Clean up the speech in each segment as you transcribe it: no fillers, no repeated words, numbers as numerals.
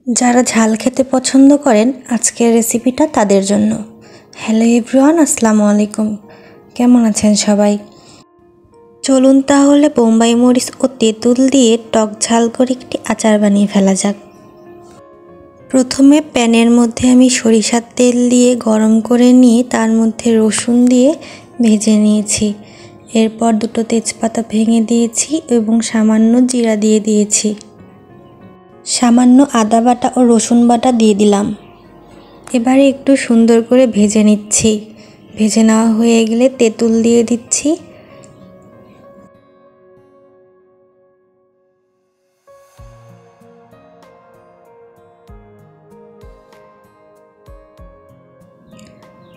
যারা ঝাল খেতে পছন্দ করেন আজকের রেসিপিটা তাদের জন্য। হ্যালো এভরিওয়ান, আসসালামু আলাইকুম। কেমন আছেন সবাই? চলুন তাহলে বোম্বাই মরিচ ও তেঁতুল দিয়ে টক ঝাল করে একটি আচার বানিয়ে ফেলা যাক। প্রথমে প্যানের মধ্যে আমি সরিষার তেল দিয়ে গরম করে নিয়ে তার মধ্যে রসুন দিয়ে ভেজে নিয়েছি। এরপর দুটো তেজপাতা ভেঙে দিয়েছি এবং সামান্য জিরা দিয়ে দিয়েছি। সামান্য আদা বাটা ও রসুন বাটা দিয়ে দিলাম। এবারে একটু সুন্দর করে ভেজে নিচ্ছি। ভেজে নেওয়া হয়ে গেলে তেঁতুল দিয়ে দিচ্ছি।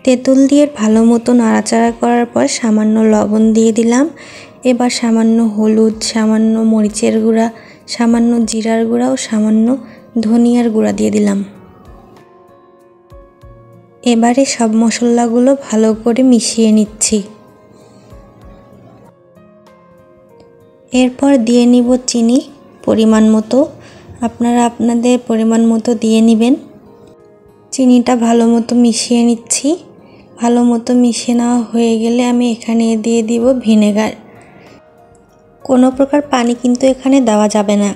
তেঁতুল দিয়ে ভালো মতো নাড়াচাড়া করার পর সামান্য লবণ দিয়ে দিলাম। এবার সামান্য হলুদ, সামান্য মরিচের গুঁড়া, সামান্য জিরার গুঁড়া ও সামান্য ধনিয়ার গুঁড়া দিয়ে দিলাম। এবারে সব মশলাগুলো ভালো করে মিশিয়ে নিচ্ছি। এরপর দিয়ে নিব চিনি পরিমাণ মতো। আপনারা আপনাদের পরিমাণ মতো দিয়ে নেবেন। চিনিটা ভালো মতো মিশিয়ে নিচ্ছি। ভালো মতো মিশিয়ে নেওয়া হয়ে গেলে আমি এখানে দিয়ে দিব ভিনেগার। কোনো প্রকার পানি কিন্তু এখানে দেওয়া যাবে না।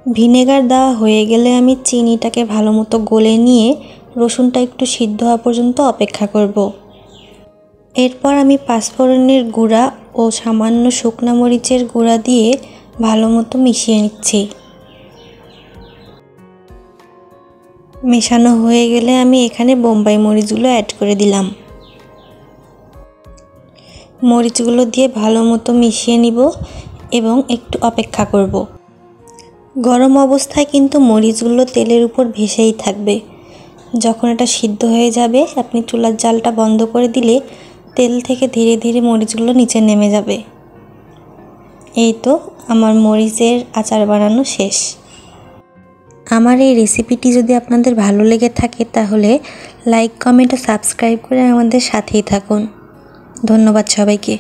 ভিনেগার দেওয়া হয়ে গেলে আমি চিনিটাকে ভালো মতো গলে নিয়ে রসুনটা একটু সিদ্ধ হওয়া পর্যন্ত অপেক্ষা করব। এরপর আমি পাঁচফোড়নের গুঁড়া ও সামান্য শুকনো মরিচের গুঁড়া দিয়ে ভালো মতো মিশিয়ে নিচ্ছি। মেশানো হয়ে গেলে আমি এখানে বোম্বাই মরিচগুলো অ্যাড করে দিলাম। মরিচগুলো দিয়ে ভালো মতো মিশিয়ে নিব এবং একটু অপেক্ষা করব। গরম অবস্থায় কিন্তু মরিচগুলো তেলের উপর ভেসেই থাকবে। যখন এটা সিদ্ধ হয়ে যাবে আপনি চুলার জালটা বন্ধ করে দিলে তেল থেকে ধীরে ধীরে মরিচগুলো নিচে নেমে যাবে। এই তো আমার মরিচের আচার বানানো শেষ। আমার এই রেসিপিটি যদি আপনাদের ভালো লেগে থাকে তাহলে লাইক, কমেন্ট ও সাবস্ক্রাইব করে আমাদের সাথেই থাকুন। ধন্যবাদ সবাইকে।